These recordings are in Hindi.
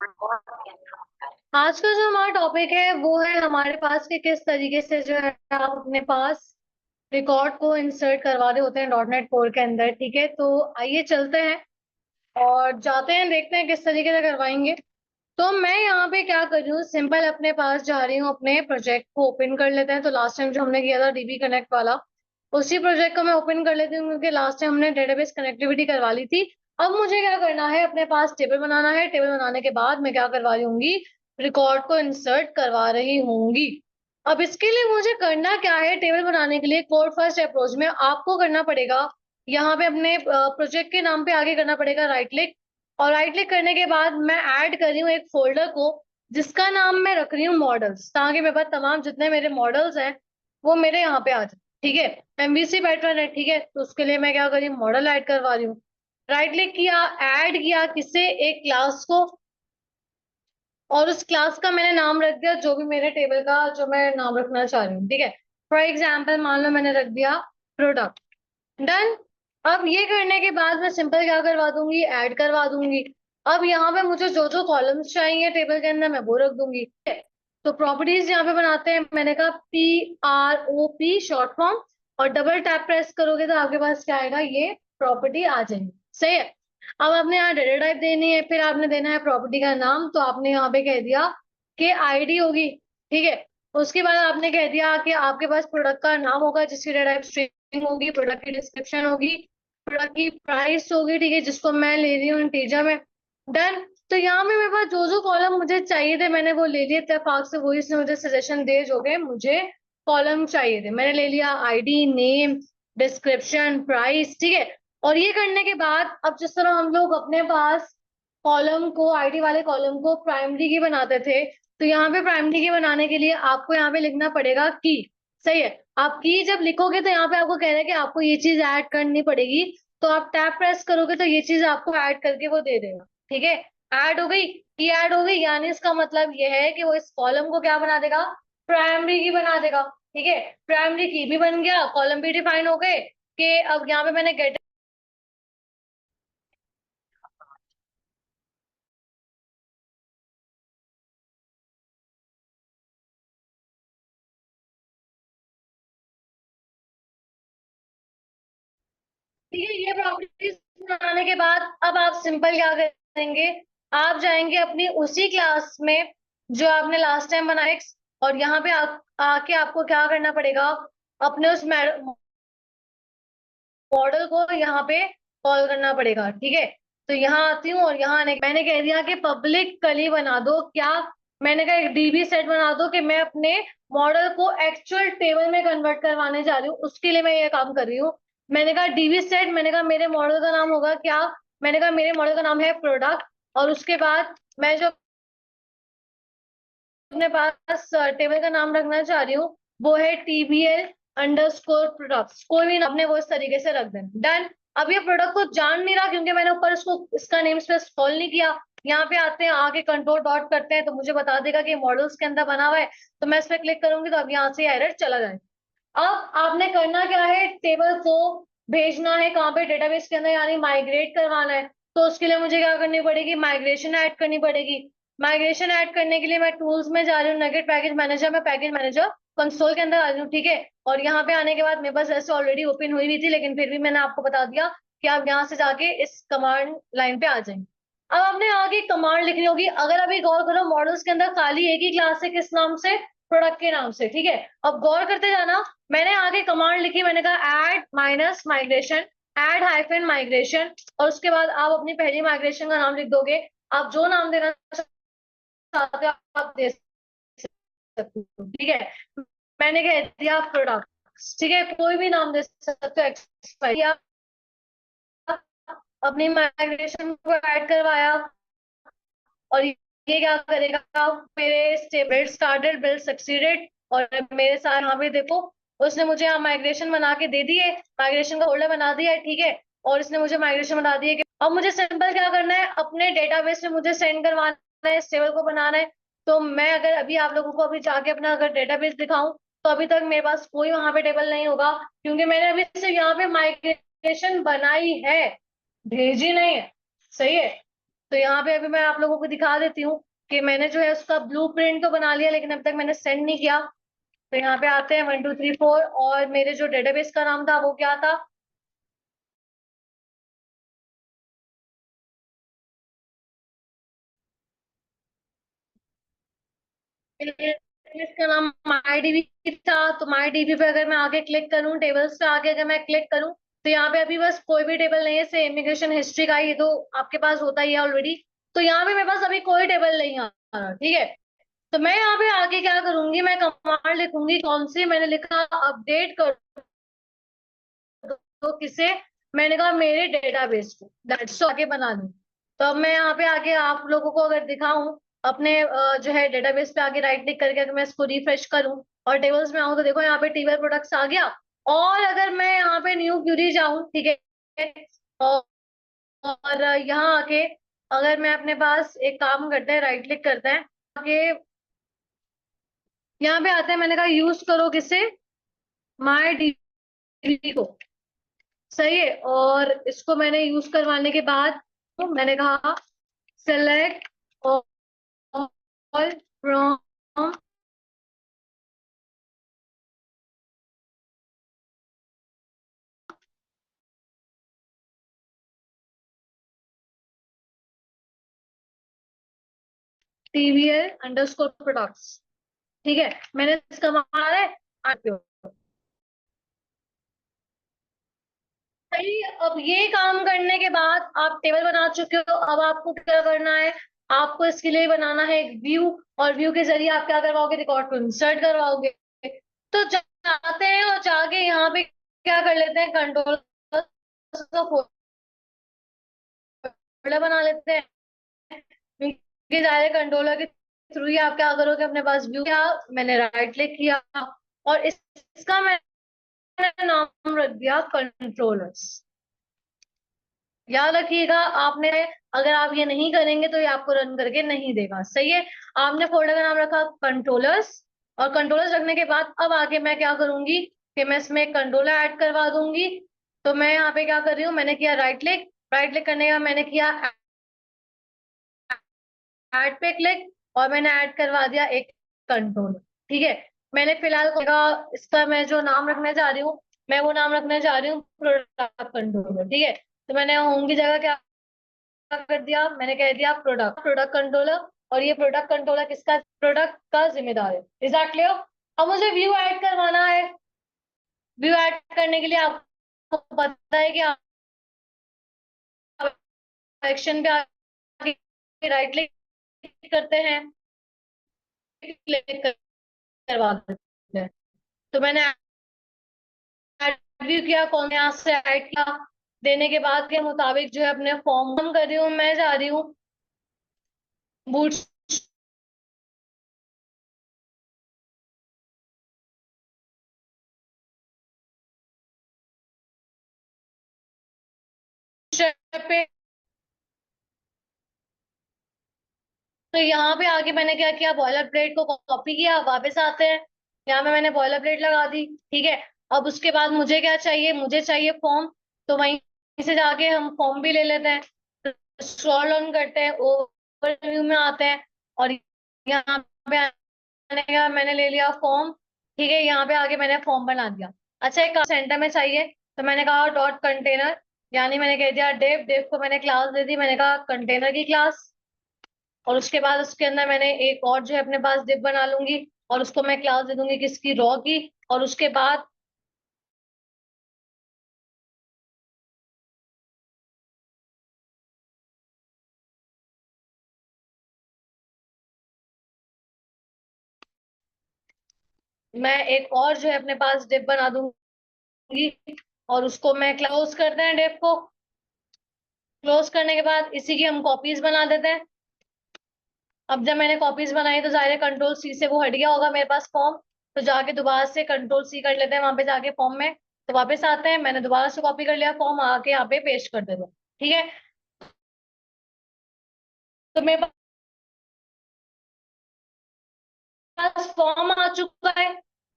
आज का जो हमारा टॉपिक है वो है हमारे पास कि किस तरीके से जो है आप अपने पास रिकॉर्ड को इंसर्ट करवा रहे होते हैं डॉट नेट कोर के अंदर। ठीक है, तो आइए चलते हैं और जाते हैं, देखते हैं किस तरीके से करवाएंगे। तो मैं यहाँ पे क्या कर रही हूँ, सिंपल अपने पास जा रही हूँ, अपने प्रोजेक्ट को ओपन कर लेते हैं। तो लास्ट टाइम जो हमने किया था डीबी कनेक्ट वाला, उसी प्रोजेक्ट को मैं ओपन कर लेती हूँ क्योंकि लास्ट टाइम हमने डेटाबेस कनेक्टिविटी करवा ली थी। अब मुझे क्या करना है, अपने पास टेबल बनाना है। टेबल बनाने के बाद मैं क्या करवा रही होंगी, रिकॉर्ड को इंसर्ट करवा रही होंगी। अब इसके लिए मुझे करना क्या है, टेबल बनाने के लिए कोड फर्स्ट अप्रोच में आपको करना पड़ेगा, यहाँ पे अपने प्रोजेक्ट के नाम पे आगे करना पड़ेगा राइट क्लिक। और राइट क्लिक करने के बाद मैं ऐड कर रही हूँ एक फोल्डर को जिसका नाम मैं रख रही हूँ मॉडल्स, ताकि मेरे पास तमाम जितने मेरे मॉडल्स हैं वो मेरे यहाँ पे आ जाए। ठीक है, एमवीसी पैटर्न है। ठीक है, तो उसके लिए मैं क्या कर रही हूँ, मॉडल ऐड करवा रही हूँ। राइट क्लिक किया, ऐड किया किसे, एक क्लास को, और उस क्लास का मैंने नाम रख दिया जो भी मेरे टेबल का जो मैं नाम रखना चाह रही हूँ। ठीक है, फॉर एग्जाम्पल मान लो मैंने रख दिया प्रोडक्ट। डन। अब ये करने के बाद मैं सिंपल क्या करवा दूंगी, ऐड करवा दूंगी। अब यहाँ पे मुझे जो जो कॉलम्स चाहिए टेबल के अंदर मैं वो रख दूंगी। ठीक है? तो प्रॉपर्टीज यहाँ पे बनाते हैं, मैंने कहा PROP शॉर्ट फॉर्म, और डबल टैप प्रेस करोगे तो आपके पास क्या आएगा, ये प्रॉपर्टी आ जाएगी। सही है। अब आपने यहाँ डेटा टाइप देनी है, फिर आपने देना है प्रॉपर्टी का नाम, तो आपने यहाँ पे कह दिया कि आईडी होगी। ठीक है, उसके बाद आपने कह दिया कि आपके पास प्रोडक्ट का नाम होगा जिसकी डेटा टाइप स्ट्रिंग होगी, प्रोडक्ट की डिस्क्रिप्शन होगी, प्रोडक्ट की प्राइस होगी। ठीक है, जिसको मैं ले रही हूँ इंटीजर में। डन। तो यहाँ पे मेरे पास जो जो कॉलम मुझे चाहिए थे मैंने वो ले लिए, इत्तेफाक से वही इसने मुझे सजेशन दे जो के मुझे कॉलम चाहिए थे, मैंने ले लिया आईडी, नेम, डिस्क्रिप्शन, प्राइस। ठीक है, और ये करने के बाद अब जिस तरह हम लोग अपने पास कॉलम को, आईडी वाले कॉलम को प्राइमरी की बनाते थे, तो यहाँ पे प्राइमरी की बनाने के लिए आपको यहाँ पे लिखना पड़ेगा की। सही है, आप की जब लिखोगे तो यहाँ पे आपको कह रहा है कि आपको ये चीज ऐड करनी पड़ेगी, तो आप टैप प्रेस करोगे तो ये चीज आपको ऐड करके वो दे देगा। ठीक है, ऐड हो गई, की ऐड हो गई, यानी इसका मतलब ये है कि वो इस कॉलम को क्या बना देगा, प्राइमरी की बना देगा। ठीक है, प्राइमरी की भी बन गया, कॉलम भी डिफाइन हो गए। कि अब यहाँ पे मैंने गेट, ठीक है, ये प्रॉपर्टीज बनाने के बाद अब आप सिंपल क्या करेंगे, आप जाएंगे अपनी उसी क्लास में जो आपने लास्ट टाइम बनाया, और यहाँ पे आके आपको क्या करना पड़ेगा, अपने उस मॉडल को यहाँ पे कॉल करना पड़ेगा। ठीक है, तो यहाँ आती हूँ और यहाँ आने मैंने कह दिया कि पब्लिक कली बना दो क्या, मैंने कहा एक डीबी सेट बना दो कि मैं अपने मॉडल को एक्चुअल टेबल में कन्वर्ट करवाने जा रही हूँ, उसके लिए मैं ये काम कर रही हूँ। मैंने कहा डीबी सेट, मैंने कहा मेरे मॉडल का नाम होगा क्या, मैंने कहा मेरे मॉडल का नाम है प्रोडक्ट, और उसके बाद मैं जो अपने पास टेबल का नाम रखना चाह रही हूँ वो है TBL_प्रोडक्ट्स, कोई भी आपने वो इस तरीके से रख देना। डन। अब ये प्रोडक्ट को जान नहीं रहा क्योंकि मैंने ऊपर इसको इसका नेम स्पेस कॉल नहीं किया। यहाँ पे आते हैं, आगे कंट्रोल डॉट करते हैं तो मुझे बता देगा कि मॉडल्स के अंदर बना हुआ है, तो मैं इस पर क्लिक करूंगी तो अब यहाँ से एरर चला जाए। अब आपने करना क्या है, टेबल को भेजना है कहाँ पे, डेटाबेस के अंदर, यानी माइग्रेट करवाना है। तो उसके लिए मुझे क्या करनी पड़ेगी, माइग्रेशन ऐड करनी पड़ेगी। माइग्रेशन ऐड करने के लिए मैं टूल्स में जा रही हूँ, नगेट पैकेज मैनेजर में, पैकेज मैनेजर कंसोल के अंदर आ रही हूँ। ठीक है, और यहाँ पे आने के बाद मेरे पास ऐसे ऑलरेडी ओपन हुई हुई थी, लेकिन फिर भी मैंने आपको बता दिया कि आप यहाँ से जाके इस कमांड लाइन पे आ जाएंगे। अब आपने आगे कमांड लिखनी होगी, अगर अभी गौर करो मॉडल्स के अंदर खाली एक ही क्लास है, किस नाम से, प्रोडक्ट के नाम से। ठीक है, अब गौर करते जाना, मैंने आगे कमांड लिखी, मैंने कहा add minus migration, add hyphen migration, और उसके बाद आप अपनी पहली माइग्रेशन का नाम लिख दोगे। आप जो नाम देना चाहते हो आप दे सकते हो। ठीक है, मैंने कह दिया प्रोडक्ट। ठीक है, कोई भी नाम दे सकते हो, एक्सपायर, अपनी माइग्रेशन को ऐड करवाया, और ये क्या करेगा, मेरे बिल्ड स्टार्टेड, बिल्ड सक्सीडेड, और मेरे साथ यहाँ पे देखो उसने मुझे यहाँ माइग्रेशन बना के दे दी है, माइग्रेशन का होल्डर बना दिया है। ठीक है, और इसने मुझे माइग्रेशन बना दी है कि अब मुझे सिंपल क्या करना है, अपने डेटाबेस में मुझे सेंड करवाना है, इस टेबल को बनाना है। तो मैं अगर अभी आप लोगों को अभी जाके अपना अगर डेटाबेस दिखाऊं तो अभी तक मेरे पास कोई वहां पे टेबल नहीं होगा, क्योंकि मैंने अभी सिर्फ यहाँ पे माइग्रेशन बनाई है, भेजी नहीं है। सही है, तो यहाँ पे अभी मैं आप लोगों को दिखा देती हूँ कि मैंने जो है उसका ब्लूप्रिंट तो बना लिया, लेकिन अब तक मैंने सेंड नहीं किया। तो यहाँ पे आते हैं 1 2 3 4, और मेरे जो डेटाबेस का नाम था वो क्या था? इसका नाम MyDB था। तो MyDB पे अगर मैं आगे क्लिक करूं, टेबल्स पे आगे अगर मैं क्लिक करूं, तो यहाँ पे अभी बस कोई भी टेबल नहीं है, से इमिग्रेशन हिस्ट्री का, ये तो आपके पास होता ही है ऑलरेडी। तो यहाँ पे मेरे पास अभी कोई टेबल नहीं आ रहा, ठीक है। तो मैं यहाँ पे आगे क्या करूंगी, मैं कमांड लिखूंगी, कौन सी? मैंने लिखा अपडेट कर दो किसे? मैंने कहा मेरे डेटाबेस को, दैट्स आगे बना दूं। तो अब मैं यहाँ पे आगे आप लोगों को अगर दिखाऊं अपने जो है डेटाबेस पे आगे राइट क्लिक करके अगर मैं इसको रिफ्रेश करूं और टेबल्स में आऊं, तो देखो यहाँ पे टीवर प्रोडक्ट्स आ गया। और अगर मैं यहाँ पे न्यू क्यूरी जाऊं, ठीक है, और, और यहाँ आके अगर मैं अपने पास एक काम करते हैं, राइट क्लिक करते हैं आगे, यहाँ पे आते हैं, मैंने कहा यूज करो किसे? माई डीबी को। सही है। और इसको मैंने यूज करवाने के बाद तो मैंने कहा select all from TVL underscore products. ठीक है, मैंने इसका मारा है आरपीओ। सही है। अब ये काम करने के बाद आप टेबल बना चुके हो, अब आपको क्या करना है? आपको इसके लिए बनाना है एक व्यू, और व्यू के जरिए आप क्या करवाओगे? रिकॉर्ड को इंसर्ट करवाओगे। तो जाते हैं और जाके यहाँ पे क्या कर लेते हैं, कंट्रोल फोल्डर बना लेते हैं। क्योंकि सारे कंट्रोलर के थ्रू ही आप क्या करोगे, अपने पास व्यू किया, मैंने राइट क्लिक किया, और इसका मैंने नाम रख दिया कंट्रोलर्स। याद रखिएगा आपने, अगर आप ये नहीं करेंगे तो ये आपको रन करके नहीं देगा। सही है। आपने फोल्डर का नाम रखा कंट्रोलर्स, और कंट्रोलर्स रखने के बाद अब आगे मैं क्या करूंगी कि मैं इसमें एक कंट्रोलर ऐड करवा दूंगी। तो मैं यहाँ पे क्या कर रही हूँ, मैंने किया राइट क्लिक, राइट क्लिक करने के बाद मैंने किया ऐड पे क्लिक, और मैंने ऐड करवा दिया एक कंट्रोलर। ठीक है। मैंने फिलहाल इसका मैं जो नाम रखने जा रही हूँ, मैं वो नाम रखने जा रही हूँ प्रोडक्ट कंट्रोलर। ठीक है। तो मैंने होम की जगह क्या कर दिया, मैंने कह दिया प्रोडक्ट प्रोडक्ट कंट्रोलर। और ये प्रोडक्ट कंट्रोलर किसका? प्रोडक्ट का जिम्मेदार है। Is that clear? अब मुझे व्यू ऐड करवाना है। व्यू ऐड करने के लिए आपको पता है कि आप एक्शन पे आके राइट क्लिक करते हैं, क्लिक करवा देते हैं। तो मैंने ऐड व्यू किया, कौन यहाँ से ऐड किया, देने के बाद के मुताबिक जो है अपने फॉर्म कर रही हूँ, मैं जा रही हूँ बूट पे। तो यहाँ पे आके मैंने क्या किया, बॉयलर प्लेट को कॉपी किया, वापस आते हैं, यहाँ पे मैंने बॉयलर प्लेट लगा दी। ठीक है। अब उसके बाद मुझे क्या चाहिए? मुझे चाहिए फॉर्म। तो वहीं से जाके हम फॉर्म भी ले लेते हैं, स्क्रॉल ऑन करते हैं, ओवरव्यू में आते हैं, और यहाँ पे आने के बाद मैंने ले लिया फॉर्म। ठीक है, यहाँ पे आके मैंने फॉर्म बना दिया। अच्छा, एक सेंटर में चाहिए, तो मैंने कहा डॉट कंटेनर, यानी मैंने कह दिया डेव, डेव को मैंने क्लास दे दी, मैंने कहा कंटेनर की क्लास। और उसके बाद उसके अंदर मैंने एक और जो है अपने पास डिप बना लूंगी, और उसको मैं क्लास दे दूंगी किसकी? रॉ की। और उसके बाद मैं एक और जो है अपने पास डिप बना दूंगी, और उसको मैं क्लोज करते हैं डिप को। क्लोज करने के बाद इसी की हम कॉपीज बना देते हैं। अब जब मैंने कॉपीज बनाई तो जाहिर है कंट्रोल सी से वो हट गया होगा मेरे पास फॉर्म। तो जाके दोबारा से कंट्रोल सी कर लेते हैं वहां पे जाके फॉर्म में। तो वापस आते हैं, मैंने दोबारा से कॉपी कर लिया फॉर्म, आके यहाँ पे पेस्ट कर देते हैं। ठीक है। तो मेरे पास फॉर्म आ चुका है।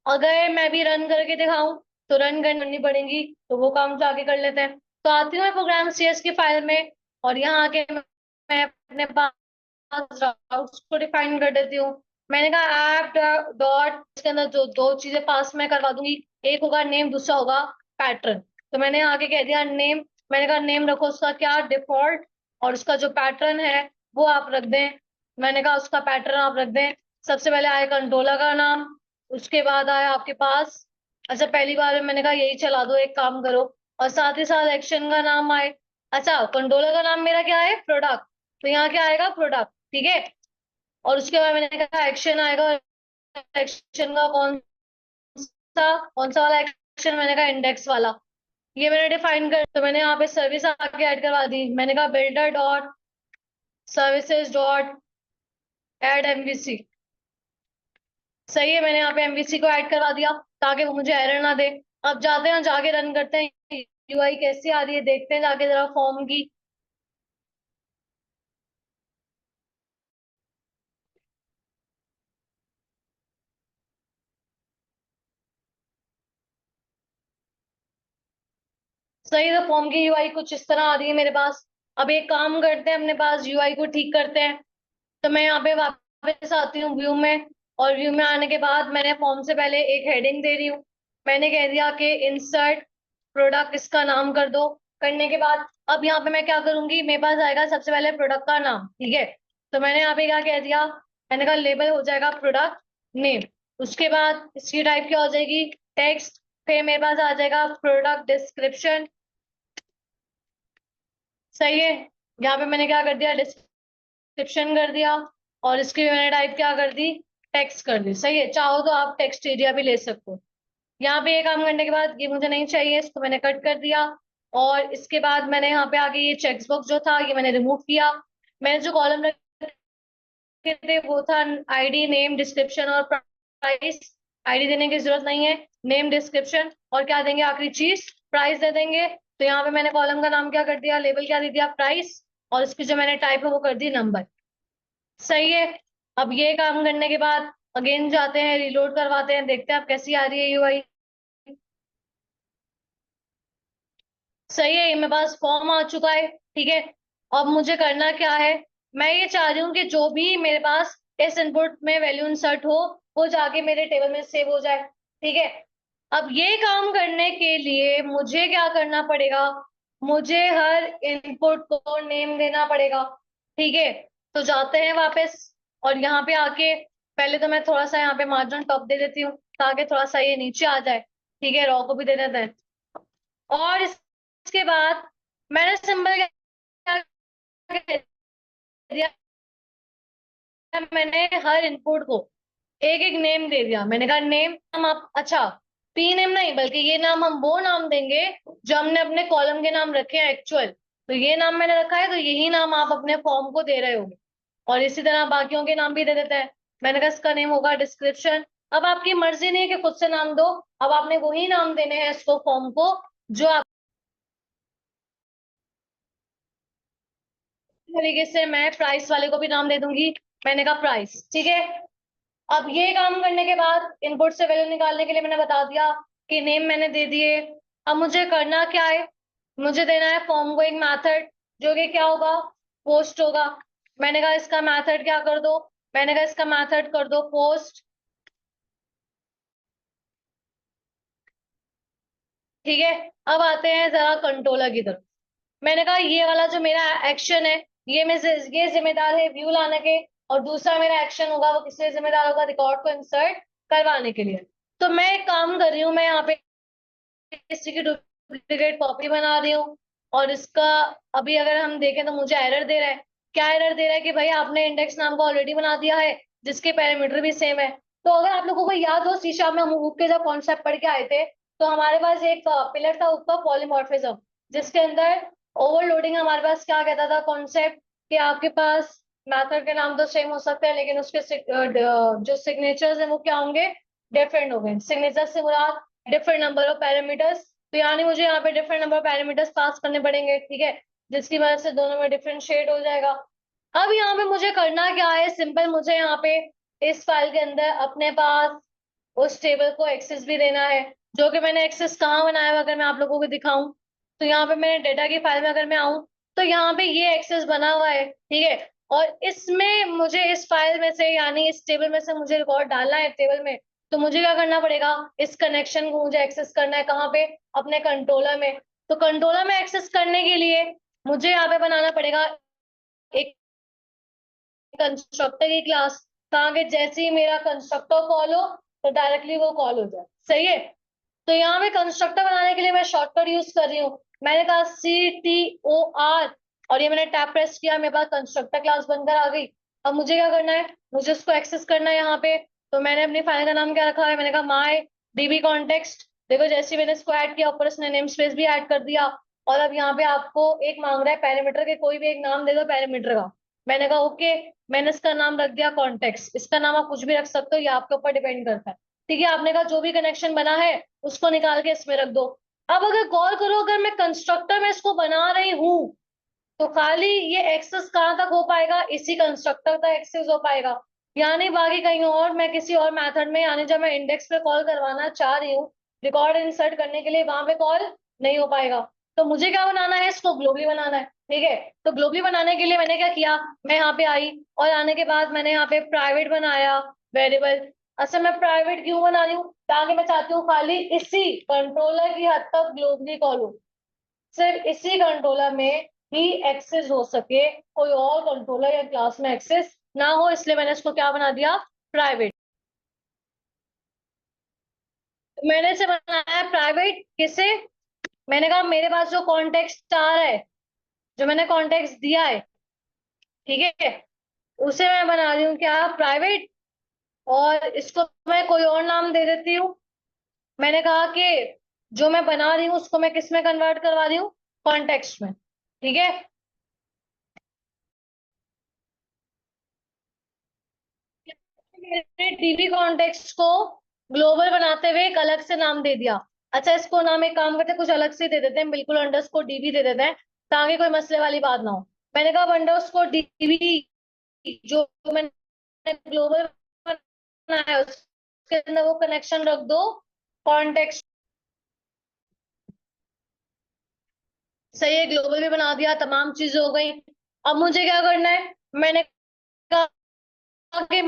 अगर मैं भी रन करके दिखाऊं तो रन करनी पड़ेगी, तो वो काम जाके कर लेते हैं। तो आती हूँ मैं प्रोग्राम सीएस की फाइल में, और यहाँ आके मैं अपने पास राउट्स को डिफाइन कर देती हूँ। मैंने कहा ऐप डॉट, इसके अंदर जो दो चीजें पास में करवा दूंगी, एक होगा नेम, दूसरा होगा पैटर्न। तो मैंने आगे कह दिया नेम। मैंने कहा नेम रखो उसका क्या, डिफॉल्ट, और उसका जो पैटर्न है वो आप रख दें। मैंने कहा उसका पैटर्न आप रख दें। सबसे पहले आया कंट्रोलर का नाम, उसके बाद आया आपके पास, अच्छा पहली बार में मैंने कहा यही चला दो, एक काम करो, और साथ ही साथ एक्शन का नाम आए। अच्छा कंट्रोलर का नाम मेरा क्या है, प्रोडक्ट, तो यहाँ क्या आएगा, प्रोडक्ट, ठीक है। और उसके बाद मैंने कहा एक्शन आएगा, एक्शन का कौन सा वाला एक्शन, मैंने कहा इंडेक्स वाला। ये मैंने डिफाइन कर, तो मैंने यहाँ पे सर्विस आके ऐड करवा दी। मैंने कहा builder dot services dot ed MVC. सही है, मैंने यहाँ पे एमवीसी को ऐड करवा दिया ताकि वो मुझे एरर ना दे। अब जाते हैं, जाके रन करते हैं, यूआई कैसी आ रही है देखते हैं जाके जरा फॉर्म की। सही, तो फॉर्म की यूआई कुछ इस तरह आ रही है मेरे पास। अब एक काम करते हैं, अपने पास यूआई को ठीक करते हैं। तो मैं यहाँ पे वापस आती हूँ व्यू में, और व्यू में आने के बाद मैंने फॉर्म से पहले एक हेडिंग दे रही हूँ। मैंने कह दिया कि इंसर्ट प्रोडक्ट, इसका नाम कर दो। करने के बाद अब यहाँ पे मैं क्या करूंगी, मेरे पास आएगा सबसे पहले प्रोडक्ट का नाम, ठीक है। तो मैंने यहाँ पे क्या कह दिया, मैंने कहा लेबल हो जाएगा प्रोडक्ट नेम। उसके बाद इसकी टाइप क्या हो जाएगी, टेक्स्ट। फिर मेरे पास आ जाएगा प्रोडक्ट डिस्क्रिप्शन। सही है, यहाँ पे मैंने क्या कर दिया, डिस्क्रिप्शन कर दिया, और इसकी भी मैंने टाइप क्या कर दी, टेक्स्ट कर दी। सही है, चाहो तो आप टेक्स्ट एरिया भी ले सकते हो। यहाँ पे ये काम करने के बाद ये मुझे नहीं चाहिए, इसको मैंने कट कर दिया। और इसके बाद मैंने यहाँ पे आगे ये चेक बॉक्स जो था ये मैंने रिमूव किया। मैंने जो कॉलम रखे थे वो था आईडी, नेम, डिस्क्रिप्शन और प्राइस। आईडी देने की जरूरत नहीं है, नेम, डिस्क्रिप्शन और क्या देंगे, आखिरी चीज प्राइस दे देंगे। तो यहाँ पे मैंने कॉलम का नाम क्या कर दिया, लेबल क्या दे दिया, प्राइस, और इसकी जो मैंने टाइप है वो कर दी नंबर। सही है, अब ये काम करने के बाद अगेन जाते हैं, रिलोड करवाते हैं, देखते हैं अब कैसी आ रही है यूआई। सही है, ये मेरे पास फॉर्म आ चुका है, ठीक है। अब मुझे करना क्या है, मैं ये चाह रही हूँ कि जो भी मेरे पास इस इनपुट में वैल्यू इंसर्ट हो वो जाके मेरे टेबल में सेव हो जाए, ठीक है। अब ये काम करने के लिए मुझे क्या करना पड़ेगा, मुझे हर इनपुट को नेम देना पड़ेगा, ठीक है। तो जाते हैं वापस, और यहाँ पे आके पहले तो मैं थोड़ा सा यहाँ पे मार्जिन टॉप दे देती हूँ ताकि थोड़ा सा ये नीचे आ जाए, ठीक है, रॉ को भी दे देते हैं। और इसके बाद मैंने सिंबल क्या कह दिया, मैंने हर इनपुट को एक एक नेम दे दिया। मैंने कहा नेम हम आप, अच्छा पी नेम नहीं बल्कि ये नाम हम वो नाम देंगे जो हमने अपने कॉलम के नाम रखे हैं एक्चुअल। तो ये नाम मैंने रखा है, तो यही नाम आप अपने फॉर्म को दे रहे होगे, और इसी तरह बाकियों के नाम भी दे देते हैं। मैंने कहा इसका नेम होगा डिस्क्रिप्शन। अब आपकी मर्जी नहीं है कि खुद से नाम दो, अब आपने वही नाम देने हैं इसको, फॉर्म को, जो आप तरीके से मैं प्राइस वाले को भी नाम दे दूंगी। मैंने कहा प्राइस, ठीक है। अब ये काम करने के बाद इनपुट से वैल्यू निकालने के लिए मैंने बता दिया कि नेम मैंने दे दिए। अब मुझे करना क्या है, मुझे देना है फॉर्म को एक मेथड जो कि क्या होगा, पोस्ट होगा। मैंने कहा इसका मेथड क्या कर दो, मैंने कहा इसका मेथड कर दो पोस्ट, ठीक है। अब आते हैं जरा कंट्रोलर की तरफ। मैंने कहा ये वाला जो मेरा एक्शन है, ये जिम्मेदार है व्यू लाने के, और दूसरा मेरा एक्शन होगा वो किससे जिम्मेदार होगा, रिकॉर्ड को इंसर्ट करवाने के लिए। तो मैं एक काम कर रही हूँ, मैं यहाँ पे इसकी डुप्लीकेट कॉपी बना रही हूँ, और इसका अभी अगर हम देखें तो मुझे एरर दे रहा है। क्या एरर दे रहा है कि भाई आपने इंडेक्स नाम को ऑलरेडी बना दिया है जिसके पैरामीटर भी सेम है। तो अगर आप लोगों को याद हो शीशा में हम हुक के जब कॉन्सेप्ट पढ़ के आए थे, तो हमारे पास एक पिलर था उसका पॉलीमॉर्फिज्म, जिसके अंदर ओवरलोडिंग हमारे पास क्या कहता था कॉन्सेप्ट, कि आपके पास मैथड के नाम तो सेम हो सकते हैं लेकिन उसके जो सिग्नेचर्स है वो क्या होंगे, डिफरेंट होंगे। सिग्नेचर से मुराद डिफरेंट नंबर ऑफ पैरामीटर्स, तो यानी मुझे यहाँ पे different number of parameters pass करने पड़ेंगे, ठीक है, जिसकी वजह से दोनों में डिफरेंशिएट हो जाएगा। अब यहाँ पे मुझे करना क्या है, सिंपल, मुझे यहाँ पे इस फाइल के अंदर अपने पास उस टेबल को एक्सेस भी देना है, जो कि मैंने एक्सेस कहाँ बनाया हुआ, अगर मैं आप लोगों को दिखाऊं तो यहाँ पे मैंने डेटा की फाइल में अगर मैं आऊं तो यहाँ पे ये एक्सेस बना हुआ है, ठीक है। और इसमें मुझे इस फाइल में से यानी इस टेबल में से मुझे रिकॉर्ड डालना है टेबल में, तो मुझे क्या करना पड़ेगा, इस कनेक्शन को मुझे एक्सेस करना है कहाँ पे, अपने कंट्रोलर में। तो कंट्रोलर में एक्सेस करने के लिए मुझे यहाँ पे बनाना पड़ेगा एक कंस्ट्रक्टर की क्लास, ताकि जैसे ही मेरा कंस्ट्रक्टर कॉल हो तो डायरेक्टली वो कॉल हो जाए। सही है। तो यहाँ पे कंस्ट्रक्टर बनाने के लिए मैं शॉर्टकट यूज कर रही हूँ। मैंने कहा CTOR और ये मैंने टैब प्रेस किया, मेरे पास कंस्ट्रक्टर क्लास बनकर आ गई। अब मुझे क्या करना है, मुझे उसको एक्सेस करना है यहाँ पे। तो मैंने अपनी फाइल का नाम क्या रखा है, मैंने कहा माई DB कॉन्टेक्स्ट। देखो जैसे ही मैंने इसको ऐड किया, ऊपर उसने नेम स्पेस भी ऐड कर दिया। और अब यहाँ पे आपको एक मांग रहा है पैरामीटर के, कोई भी एक नाम दे दो पैरामीटर का। मैंने कहा ओके, मैंने इसका नाम रख दिया कॉन्टेक्स्ट। इसका नाम आप कुछ भी रख सकते हो, ये आपके ऊपर डिपेंड करता है। ठीक है, आपने कहा जो भी कनेक्शन बना है उसको निकाल के इसमें रख दो। अब अगर गौर करो, अगर मैं कंस्ट्रक्टर में इसको बना रही हूँ तो खाली ये एक्सेस कहाँ तक हो पाएगा, इसी कंस्ट्रक्टर तक एक्सेस हो पाएगा। यानी बाकी कहीं और मैं किसी और मेथड में, यानी जब मैं इंडेक्स पे कॉल करवाना चाह रही हूँ रिकॉर्ड इंसर्ट करने के लिए, वहां पे कॉल नहीं हो पाएगा। तो मुझे क्या बनाना है, इसको ग्लोबली बनाना है। ठीक है, तो ग्लोबली बनाने के लिए मैंने क्या किया, मैं यहाँ पे आई और आने के बाद मैंने यहाँ पे प्राइवेट बनाया वेरिएबल। अच्छा, मैं प्राइवेट क्यों बना रही हूँ, ताकि मैं चाहती हूँ खाली इसी कंट्रोलर की हद तक ग्लोबली कॉल हो, सिर्फ इसी कंट्रोलर में ही एक्सेस हो सके, कोई और कंट्रोलर या क्लास में एक्सेस ना हो, इसलिए मैंने इसको क्या बना दिया, प्राइवेट। मैंने इसे बनाया प्राइवेट किसे, मैंने कहा मेरे पास जो कॉन्टेक्स्ट आ रहा है, जो मैंने कॉन्टेक्स्ट दिया है, ठीक है, उसे मैं बना रही हूँ क्या, प्राइवेट। और इसको मैं कोई और नाम दे देती हूँ। मैंने कहा कि जो मैं बना रही हूँ उसको मैं किस में कन्वर्ट करवा रही हूँ, कॉन्टेक्स्ट में। ठीक है, DB कॉन्टेक्स्ट को ग्लोबल बनाते हुए एक अलग से नाम दे दिया। अच्छा, इसको नाम एक काम करते हैं, कुछ अलग से दे देते हैं, बिल्कुल अंडरस्कोर DB दे देते हैं, ताकि कोई मसले वाली बात ना हो। मैंने कहा अंडरस्कोर DB, जो मैंने ग्लोबल बनाया है उसके अंदर वो कनेक्शन रख दो कॉन्टेक्स्ट। सही है, ग्लोबल भी बना दिया, तमाम चीजें हो गई। अब मुझे क्या करना है, मैंने कहा कि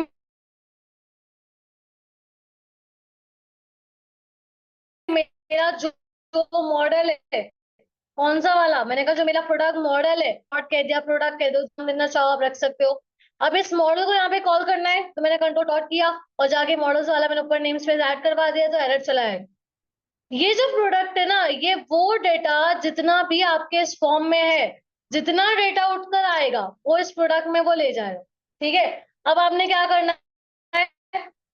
मेरा जो जो मॉडल है, कौन सा वाला, मैंने कहा जो मेरा प्रोडक्ट मॉडल है, डॉट कह दिया, प्रोडक्ट कह दो, नाम देना चाहो आप रख सकते हो। अब इस मॉडल को यहाँ पे कॉल करना है, तो मैंने कंट्रोल डॉट किया और जाके मॉडल्स वाला मैंने ऊपर नेम स्पेस ऐड करवा दिया, तो एरर चला है। ये जो प्रोडक्ट है ना, ये वो डेटा जितना भी आपके इस फॉर्म में है, जितना डेटा उठकर आएगा वो इस प्रोडक्ट में वो ले जाएगा। ठीक है, अब आपने क्या करना है,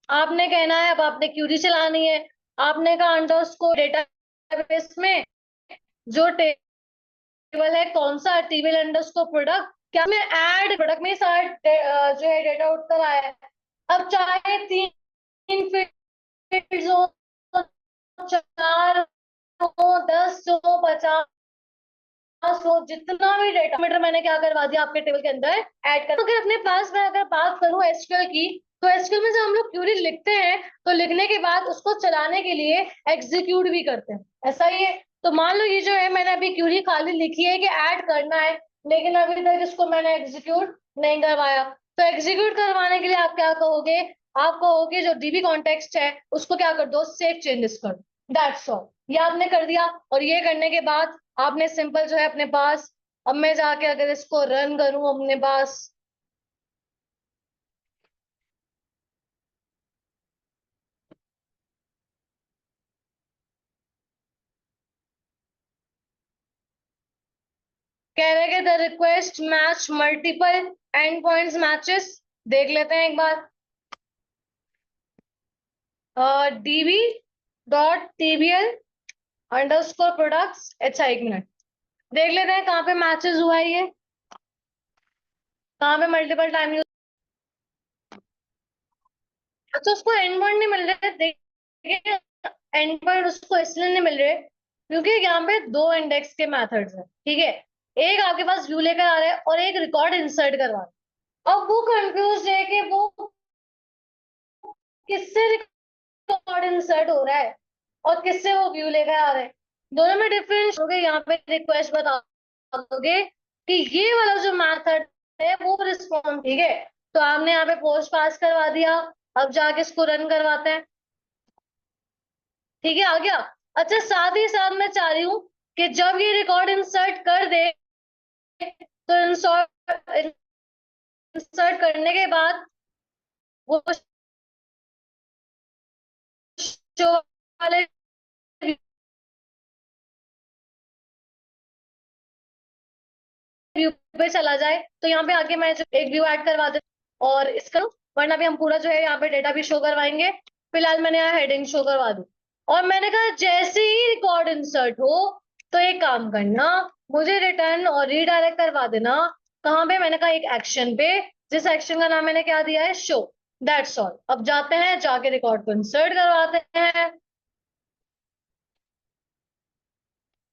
आपने कहना है, अब आपने क्यूरी चलानी है। आपने कहा अंडरस्कोर डेटाबेस में जो टेबल है, कौन सा, टेबल अंडरस्कोर प्रोडक्ट, क्या मैं ऐड प्रोडक्ट में सारा जो है डेटा उठकर आया है। अब चाहे 3 फील्ड्स हो, 4 हो, 10 हो, 50 हो, जितना भी डेटा मीटर मैंने क्या करवा दिया आपके टेबल के अंदर ऐड कर। अगर अपने पास मैं अगर बात करूं एसक्यूएल की, तो एसक्यूएल में जब हम लोग क्यूरी लिखते हैं तो लिखने के बाद उसको चलाने के लिए एग्जीक्यूट भी करते हैं, ऐसा ही है। तो मान लो ये जो है, मैंने अभी क्यूरी खाली लिखी है कि ऐड करना है, लेकिन अभी तक इसको मैंने एग्जीक्यूट नहीं करवाया। तो एग्जीक्यूट करवाने के लिए आप क्या कहोगे, आप कहोगे जो DB कॉन्टेक्स्ट है उसको क्या कर दो, सेव चेंजेस कर दो, दैट्स ऑल। ये आपने कर दिया, और ये करने के बाद आपने सिंपल जो है अपने पास, अब मैं जाके अगर इसको रन करूं अपने पास, कह रहे कि the request match multiple and points matches, देख लेते हैं एक बार। DB.TBL_products, अच्छा एक मिनट, देख लेते हैं कहाँ पे मैचेस हुआ है, ये कहाँ पे मल्टीपल टाइम यूज। अच्छा, उसको एंड पॉइंट नहीं मिल रहे, देखिए एंड पॉइंट उसको इसलिए नहीं मिल रहे क्योंकि यहाँ पे दो इंडेक्स के मेथड्स हैं, ठीक है। एक आपके पास व्यू लेकर आ रहा है और एक रिकॉर्ड इंसर्ट करवा रहा है। अब वो कंफ्यूज है कि वो किससे रिकॉर्ड इंसर्ट हो रहा है और किससे वो व्यू लेकर आ रहा है, दोनों में डिफरेंस हो गए। यहाँ पे रिक्वेस्ट बता दोगे कि ये वाला जो मेथड है वो रिस्पॉन्स, ठीक है। तो आपने यहाँ पे पोस्ट पास करवा दिया, अब जाके इसको रन करवाते हैं। ठीक है, आ गया। अच्छा, साथ ही साथ मैं चाह रही हूँ कि जब ये रिकॉर्ड इंसर्ट कर दे, तो इंसर्ट करने के बाद वो शो वाले व्यू पे चला जाए। तो यहाँ पे आके मैं जो एक व्यू ऐड करवा देती हूँ और इसका, वरना भी हम पूरा जो है यहाँ पे डेटा भी शो करवाएंगे। फिलहाल मैंने यहाँ हेडिंग शो करवा दी और मैंने कहा जैसे ही रिकॉर्ड इंसर्ट हो तो एक काम करना, मुझे रिटर्न और रीडायरेक्ट करवा देना। कहाँ पे? मैंने कहा एक एक्शन पे, जिस एक्शन का नाम मैंने क्या दिया है, शो। That's all. अब जाते हैं, जाके रिकॉर्ड को इंसर्ट करवाते हैं।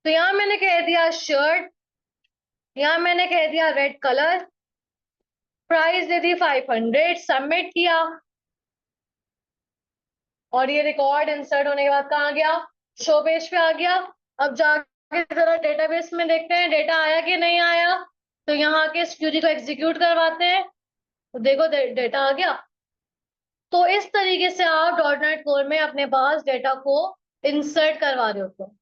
तो यहाँ मैंने कह दिया शर्ट, यहाँ मैंने कह दिया रेड कलर, प्राइस दे दी 500, सबमिट किया और ये रिकॉर्ड इंसर्ट होने के बाद कहाँ गया? शो पेज पे आ गया। अब जाके जरा डेटाबेस में देखते हैं डेटा आया कि नहीं आया। तो यहाँ के इस क्वेरी को एग्जीक्यूट करवाते हैं, तो देखो डेटा आ गया। तो इस तरीके से आप डॉट नेट कोर में अपने पास डेटा को इंसर्ट करवा रहे होते हो।